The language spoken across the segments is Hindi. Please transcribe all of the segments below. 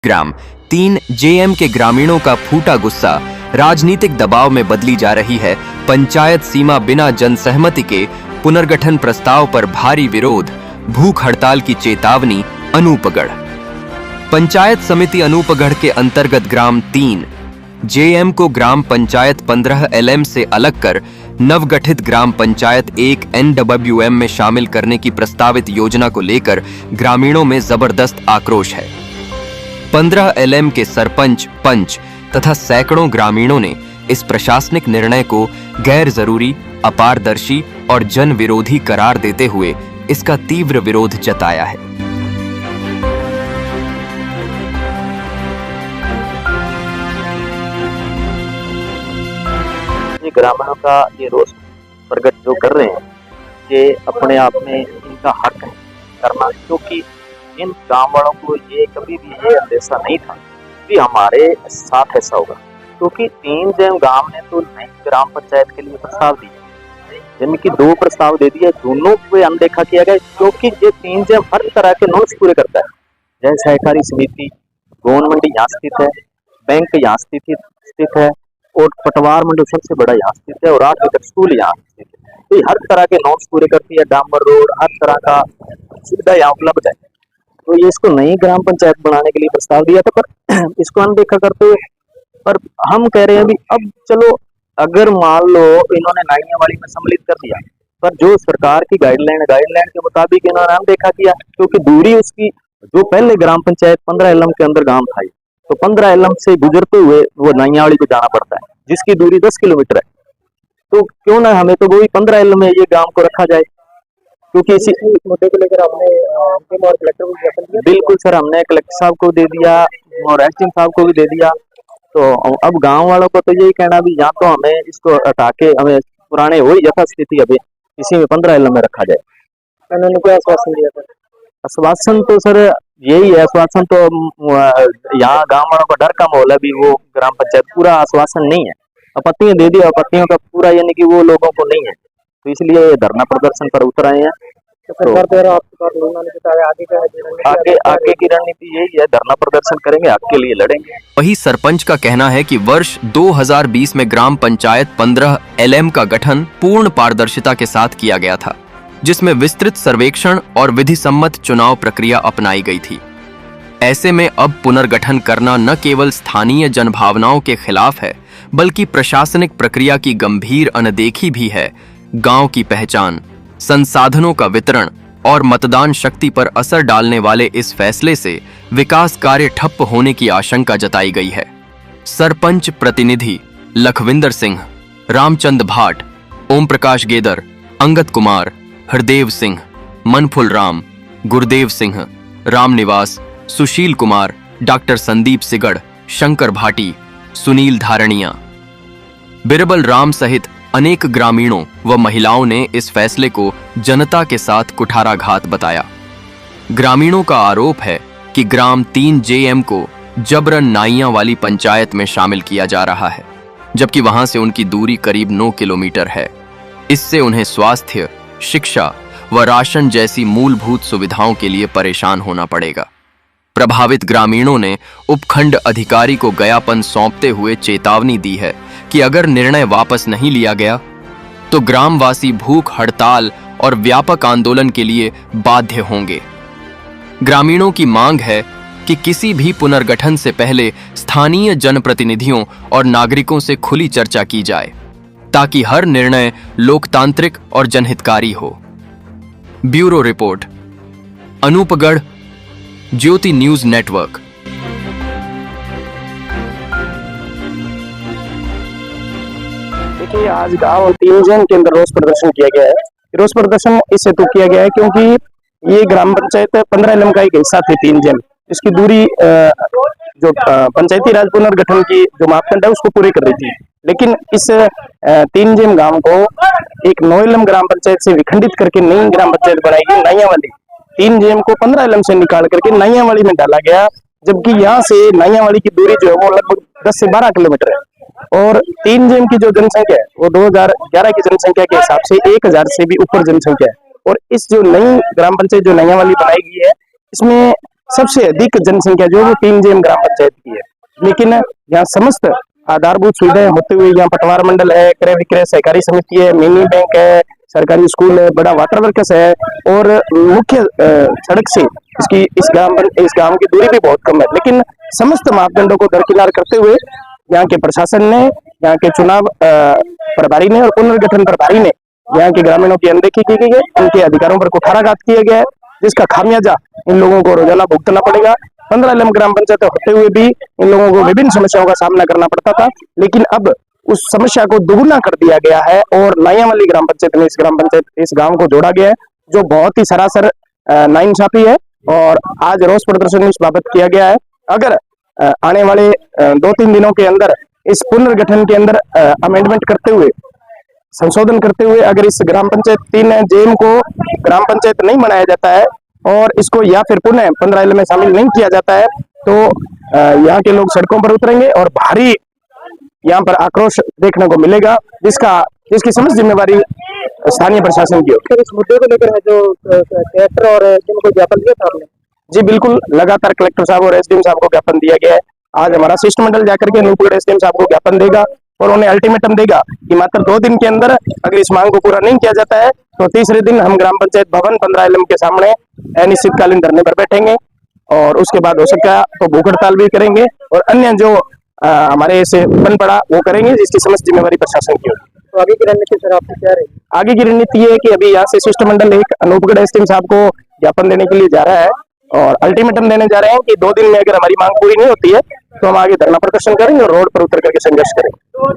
ग्राम 3 जेएम के ग्रामीणों का फूटा गुस्सा, राजनीतिक दबाव में बदली जा रही है पंचायत सीमा। बिना जनसहमति के पुनर्गठन प्रस्ताव पर भारी विरोध, भूख हड़ताल की चेतावनी। अनूपगढ़ पंचायत समिति अनूपगढ़ के अंतर्गत ग्राम 3 जेएम को ग्राम पंचायत 15 एलएम से अलग कर नवगठित ग्राम पंचायत 1 एनडब्ल्यूएम में शामिल करने की प्रस्तावित योजना को लेकर ग्रामीणों में जबरदस्त आक्रोश है। 15 एलएम के सरपंच, पंच तथा सैकड़ों ग्रामीणों ने इस प्रशासनिक निर्णय को गैर जरूरी, अपारदर्शी और जन विरोधी करार देते हुए इसका तीव्र विरोध जताया है। ग्रामीणों का ये रोष प्रकट जो कर रहे हैं, ये अपने आप में इनका हक है करना, क्योंकि इन गांव वालों को ये कभी भी ये अंदेशा नहीं था कि हमारे साथ ऐसा होगा, क्योंकि 3 जेएम गांव ने तो नई ग्राम पंचायत के लिए प्रस्ताव दिए, जिनकी 2 प्रस्ताव दे दिए, दोनों को अनदेखा किया गया, क्योंकि ये 3 जेएम हर तरह के नॉर्म्स पूरे करता है। जैसे सहकारी समिति, गोन मंडी यहाँ स्थित है, बैंक यहाँ स्थित है और पटवार मंडल सबसे बड़ा यहाँ स्थित है और 8 तक स्कूल यहाँ स्थित है। तो ये हर तरह के नॉर्म्स पूरे करती है, डामर रोड, हर तरह का सुविधा यहाँ उपलब्ध है। तो ये इसको नई ग्राम पंचायत बनाने के लिए प्रस्ताव दिया था, पर इसको अनदेखा करते हुए, पर हम कह रहे हैं भी अब चलो, अगर मान लो इन्होंने नाइयावाली में सम्मिलित कर दिया, पर जो सरकार की गाइडलाइन के मुताबिक इन्होंने अनदेखा किया, क्योंकि दूरी उसकी जो पहले ग्राम पंचायत 15 एलएम के अंदर गांव था, तो 15 एलएम से गुजरते हुए वो नाइयावाली को जाना पड़ता है, जिसकी दूरी 10 किलोमीटर है। तो क्यों ना हमें तो वही 15 एलएम में ये गांव को रखा जाए, क्योंकि इसी मुद्दे को लेकर हमने एसडीएम और कलेक्टर को ज्ञापन दिया। बिल्कुल सर, हमने कलेक्टर साहब को दे दिया और एसडीएम साहब को भी दे दिया। तो अब गांव वालों को तो यही कहना भी, या तो हमें इसको हटा के हमें पुराने वही यथास्थिति अभी इसी में 15 एलएम में रखा जाए। उन्होंने क्या आश्वासन दिया था? आश्वासन तो सर यही है, आश्वासन तो यहाँ गाँव वालों का डर का माहौल है, भी वो ग्राम पंचायत पूरा आश्वासन नहीं है, आपत्तियां दे दी, आपत्तियों का पूरा यानी कि वो लोगों को नहीं है, तो इसलिए धरना प्रदर्शन पर उतर आए हैं। आगे की रणनीति यही है, धरना प्रदर्शन करेंगे, हक के लिए लड़ेंगे। वही सरपंच का कहना है कि वर्ष 2020 में ग्राम पंचायत 15 एलएम का गठन पूर्ण पारदर्शिता के साथ किया गया था, जिसमें विस्तृत सर्वेक्षण और विधि सम्मत चुनाव प्रक्रिया अपनाई गई थी। ऐसे में अब पुनर्गठन करना न केवल स्थानीय जनभावनाओं के खिलाफ है, बल्कि प्रशासनिक प्रक्रिया की गंभीर अनदेखी भी है। गांव की पहचान, संसाधनों का वितरण और मतदान शक्ति पर असर डालने वाले इस फैसले से विकास कार्य ठप्प होने की आशंका जताई गई है। सरपंच प्रतिनिधि लखविंदर सिंह, रामचंद भाट, ओम प्रकाश गेदर, अंगद कुमार, हरदेव सिंह, मनफुल राम, गुरदेव सिंह, रामनिवास, सुशील कुमार, डॉक्टर संदीप सिगड़, शंकर भाटी, सुनील धारणिया, बिरबल राम सहित अनेक ग्रामीणों व महिलाओं ने इस फैसले को जनता के साथ कुठाराघात बताया। ग्रामीणों का आरोप है कि ग्राम 3 जेएम को जबरन नाइयां वाली पंचायत में शामिल किया जा रहा है, जबकि वहां से उनकी दूरी करीब 9 किलोमीटर है। इससे उन्हें स्वास्थ्य, शिक्षा व राशन जैसी मूलभूत सुविधाओं के लिए परेशान होना पड़ेगा। प्रभावित ग्रामीणों ने उपखंड अधिकारी को ज्ञापन सौंपते हुए चेतावनी दी है कि अगर निर्णय वापस नहीं लिया गया तो ग्रामवासी भूख हड़ताल और व्यापक आंदोलन के लिए बाध्य होंगे। ग्रामीणों की मांग है कि किसी भी पुनर्गठन से पहले स्थानीय जनप्रतिनिधियों और नागरिकों से खुली चर्चा की जाए, ताकि हर निर्णय लोकतांत्रिक और जनहितकारी हो। ब्यूरो रिपोर्ट, अनूपगढ़, ज्योति न्यूज नेटवर्क। देखिए, आज गांव 3 जेएम के अंदर रोष प्रदर्शन किया गया है। रोष प्रदर्शन इस हेतु किया गया है क्योंकि ये ग्राम पंचायत 15 एलएम का एक हिस्सा थी 3 जेएम। इसकी दूरी जो पंचायती राज पुनर्गठन की जो मापदंड है उसको पूरी कर रही थी, लेकिन इस 3 जेएम गांव को एक 9 एलएम ग्राम पंचायत से विखंडित करके नई ग्राम पंचायत बनाई गई नाइयावाली। 3 जेएम को 15 एलएम से निकाल करके नाइयावाली में डाला गया, जबकि यहाँ से नाइयावाली की दूरी जो है वो लगभग 10 से 12 किलोमीटर है। और 3 जेएम की जो जनसंख्या है वो 2011 की जनसंख्या के हिसाब से 1000 से भी ऊपर जनसंख्या है। और इस जो नई ग्राम पंचायत जो नाइयावाली बनाई गई है, इसमें सबसे अधिक जनसंख्या जो वो 3 जेम ग्राम पंचायत की है। लेकिन यहाँ समस्त आधारभूत सुविधाएं होते हुए यहाँ पटवार मंडल है, क्रय विक्रय सहकारी समिति है, मिनी बैंक है, सरकारी स्कूल है, बड़ा वाटर वर्कस है और मुख्य सड़क से इस गांव की दूरी भी बहुत कम है। लेकिन समस्त मापदंडों को दरकिनार करते हुए यहाँ के प्रशासन ने, यहाँ के चुनाव प्रभारी ने और पुनर्गठन प्रभारी ने यहाँ के ग्रामीणों की अनदेखी की गई है, उनके अधिकारों पर कुठाराघात किया गया है, जिसका खामियाजा इन लोगों को रोजाना भुगतना पड़ेगा। 15 एलएम ग्राम पंचायत होते हुए भी इन लोगों को विभिन्न समस्याओं का सामना करना पड़ता था, लेकिन अब उस समस्या को दुगुना कर दिया गया है और नायावाली ग्राम पंचायत में इस गांव को जोड़ा गया है, जो बहुत ही सरासर नाइंसाफी है और आज रोष प्रदर्शन इस बाबत किया गया है। अगर आने वाले 2-3 दिनों के अंदर इस पुनर्गठन के अंदर अमेंडमेंट करते हुए, संशोधन करते हुए अगर इस ग्राम पंचायत 3 जेम को ग्राम पंचायत नहीं बनाया जाता है और इसको या फिर पुनः 15 एल में शामिल नहीं किया जाता है तो यहाँ के लोग सड़कों पर उतरेंगे और भारी यहाँ पर आक्रोश देखने को मिलेगा, जिसकी समस्त जिम्मेवारी स्थानीय प्रशासन की होगी। इस मुद्दे को लेकर है जो कलेक्टर और जिनको ज्ञापन दिया था आपने? जी बिल्कुल, लगातार कलेक्टर साहब और एसडीएम साहब को ज्ञापन दिया गया है। आज हमारा शिष्टमंडल जाकर के अनूपगढ़ एसडीएम साहब को ज्ञापन देगा और उन्हें अल्टीमेटम देगा कि मात्र 2 दिन के अंदर अगर इस मांग को पूरा नहीं किया जाता है तो तीसरे दिन हम ग्राम पंचायत भवन 15 एलएम के सामने अनिश्चितकालीन धरने पर बैठेंगे और उसके बाद हो सका तो भूख हड़ताल भी करेंगे और अन्य जो हमारे से बन पड़ा वो करेंगे, जिसकी समस्त जिम्मेवारी प्रशासन की होगी। तो आगे की रणनीति सर आपकी क्या रहेगी? आगे की रणनीति ये है कि अभी यहाँ से शिष्टमंडल एक अनूपगढ़ एसडीएम साहब को ज्ञापन देने के लिए जा रहा है और अल्टीमेटम देने जा रहे हैं कि 2 दिन में अगर हमारी मांग पूरी नहीं होती है तो हम आगे धरना प्रदर्शन करेंगे और रोड पर उतर करके संघर्ष करेंगे।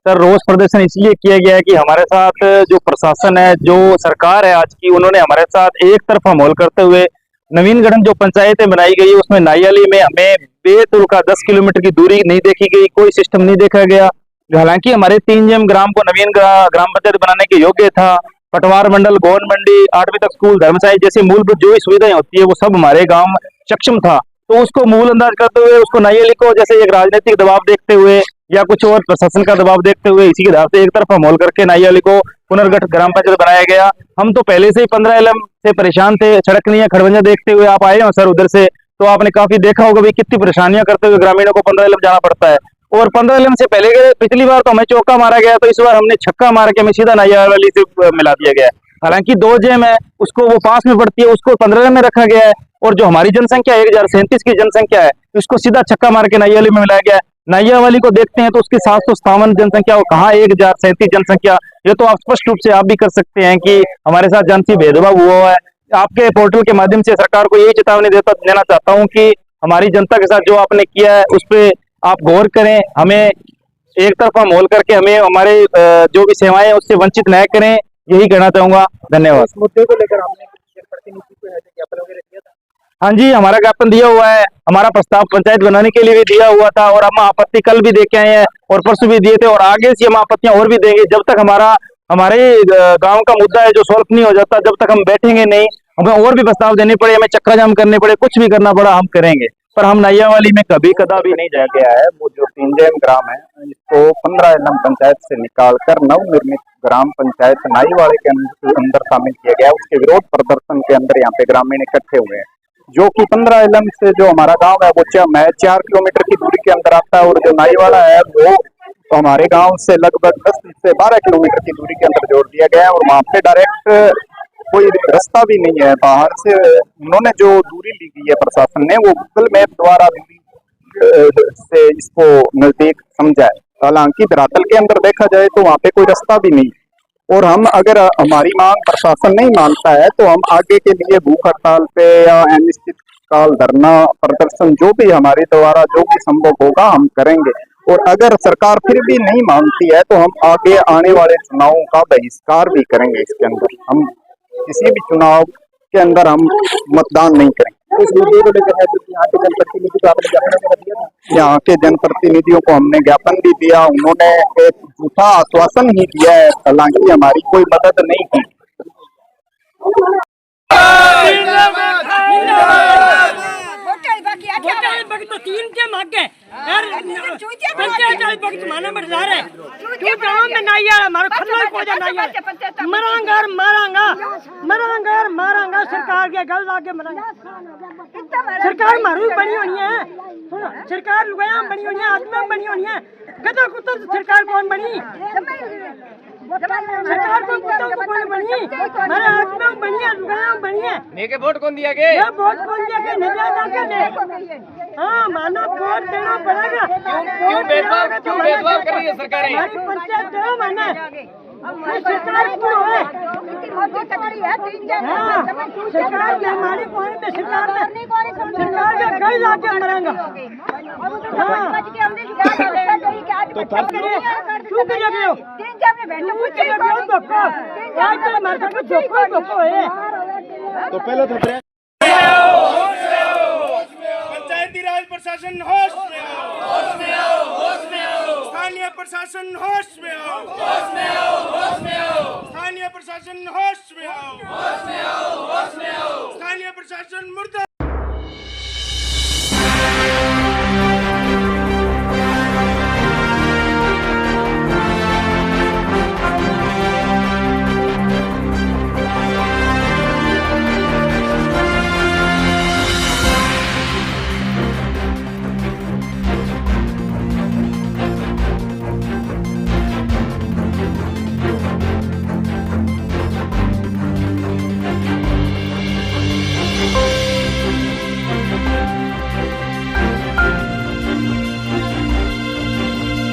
सर, रोष प्रदर्शन इसलिए किया गया है कि हमारे साथ जो प्रशासन है, जो सरकार है आज की, उन्होंने हमारे साथ एक तरफा माहौल करते हुए नवीनगढ़ जो पंचायतें बनाई गई है उसमें नायाली में हमें बेतुल का 10 किलोमीटर की दूरी नहीं देखी गई, कोई सिस्टम नहीं देखा गया। हालांकि हमारे 3 जेम ग्राम को नवीन ग्राम पंचायत बनाने के योग्य था। पटवार मंडल, गोवन मंडी, 8वीं तक स्कूल, धर्मशाही जैसी मूलभूत जो भी सुविधाएं होती है वो सब हमारे गांव में सक्षम था। तो उसको मूल अंदाज करते हुए उसको नायाली को जैसे एक राजनीतिक दबाव देखते हुए या कुछ और प्रशासन का दबाव देखते हुए इसी के आधार से एक तरफा माहौल करके नायाली को पुनर्गठित ग्राम पंचायत बनाया गया। हम तो पहले से ही 15 एलएम से परेशान थे। सड़क नहीं है, खड़वंजा देखते हुए आप आए हो सर उधर से, तो आपने काफी देखा होगा भी कितनी परेशानियां करते हुए ग्रामीणों को 15 एलएम जाना पड़ता है। और 15 एलएम से पहले गए, पिछली बार तो हमें चौका मारा गया, तो इस बार हमने छक्का मार के हमें सीधा नायावाली से मिला दिया गया। हालांकि 2 जेम है, उसको वो पास में पड़ती है, उसको 15 एलएम में रखा गया है और जो हमारी जनसंख्या 1037 की जनसंख्या है उसको सीधा छक्का मार के नायावाली में मिलाया गया है। नायावाली को देखते हैं तो उसकी 757 जनसंख्या और कहाँ 1037 जनसंख्या, ये तो आप स्पष्ट रूप से आप भी कर सकते हैं कि हमारे साथ जांची भेदभाव हुआ है। आपके पोर्टल के माध्यम से सरकार को यही चेतावनी देना चाहता हूं कि हमारी जनता के साथ जो आपने किया है उस पर आप गौर करें, हमें एक तरफा माहौल करके हमें हमारे जो भी सेवाएं उससे वंचित न करें, यही कहना चाहूंगा। धन्यवाद। इस मुद्दे को लेकर आपने जनप्रतिनिधि को ज्ञापन वगैरह दिया था? हाँ जी, हमारा ज्ञापन दिया हुआ है, हमारा प्रस्ताव पंचायत बनाने के लिए भी दिया हुआ था और हम आपत्ति कल भी दे के आए हैं और परसों भी दिए थे और आगे से हम आपत्तियां और भी देंगे जब तक हमारे गांव का मुद्दा है जो सॉल्व नहीं हो जाता, जब तक हम बैठेंगे नहीं। हमें और भी प्रस्ताव देने पड़े, हमें चक्का जाम करने पड़े, कुछ भी करना पड़ा हम करेंगे, पर हम नायावाली में कभी भी नहीं जाया गया है। वो जो 3 जेम ग्राम है इसको 15 एलएम पंचायत से निकालकर नवनिर्मित ग्राम पंचायत नाईवाड़े के अंदर शामिल किया गया। उसके विरोध प्रदर्शन के अंदर यहाँ पे ग्रामीण इकट्ठे हुए हैं, जो कि 15 एलएम से जो हमारा गांव है वो 4 किलोमीटर की दूरी के अंदर आता है और जो नाईवाड़ा है वो हमारे गांव से लगभग 10 से 12 किलोमीटर की दूरी के अंदर जोड़ दिया गया है और वहां पे डायरेक्ट कोई रास्ता भी नहीं है। बाहर से उन्होंने जो दूरी ली गई है प्रशासन ने वो गूगल मैप द्वारा दूरी से इसको नजदीक समझा है। हालांकि धरातल के अंदर देखा जाए तो वहाँ पे कोई रास्ता भी नहीं और हम अगर हमारी मांग प्रशासन नहीं मानता है तो हम आगे के लिए भूख हड़ताल पे या अनिश्चितकाल धरना प्रदर्शन जो भी हमारे द्वारा जो भी संभव होगा हम करेंगे। और अगर सरकार फिर भी नहीं मानती है तो हम आगे आने वाले चुनावों का बहिष्कार भी करेंगे। इसके अंदर हम किसी भी चुनाव के अंदर हम मतदान नहीं करेंगे। इस मुद्दे को लेकर यहाँ के जनप्रतिनिधि को आपने ज्ञापन वगैरह दिया था? यहाँ के जनप्रतिनिधियों को हमने ज्ञापन भी दिया, उन्होंने एक झूठा आश्वासन ही दिया है, हालांकि हमारी कोई मदद नहीं की। तो 3 जेम आगे पंचायत माना मर्दार है क्यों गांव में नहीं आ हमारा खतरा हो जा नहीं मरांगा सरकार के गल आगे मरांगा। सरकार मारू बनी होनी है, सुनो सरकार लुगाया बनी होनी है, आत्मा बनी होनी है, गधा कुत्ता तो सरकार कौन बनी? सरकार को कुत्ता तो कौन बनी? हमारे आत्मा बनी है, लुगाया बनी है। नेके वोट कौन दिया के? वोट कौन दिया के? नजर जाके दे। हाँ माना वोट देना पड़ेगा। क्यों भेदभाव कर रही है सरकारें? हमारी पंचायत दो माना सरकार क्यों है? हाँ सरकार के हमारी कौन पे सरकार का कई लाके मरेंगे। हाँ तो क्यों करिए हो? तो पहले तो पंचायती राज प्रशासन होश में आओ, स्थानीय प्रशासन होश में आओ, स्थानीय प्रशासन होश में आओ, स्थानीय प्रशासन मुर्दा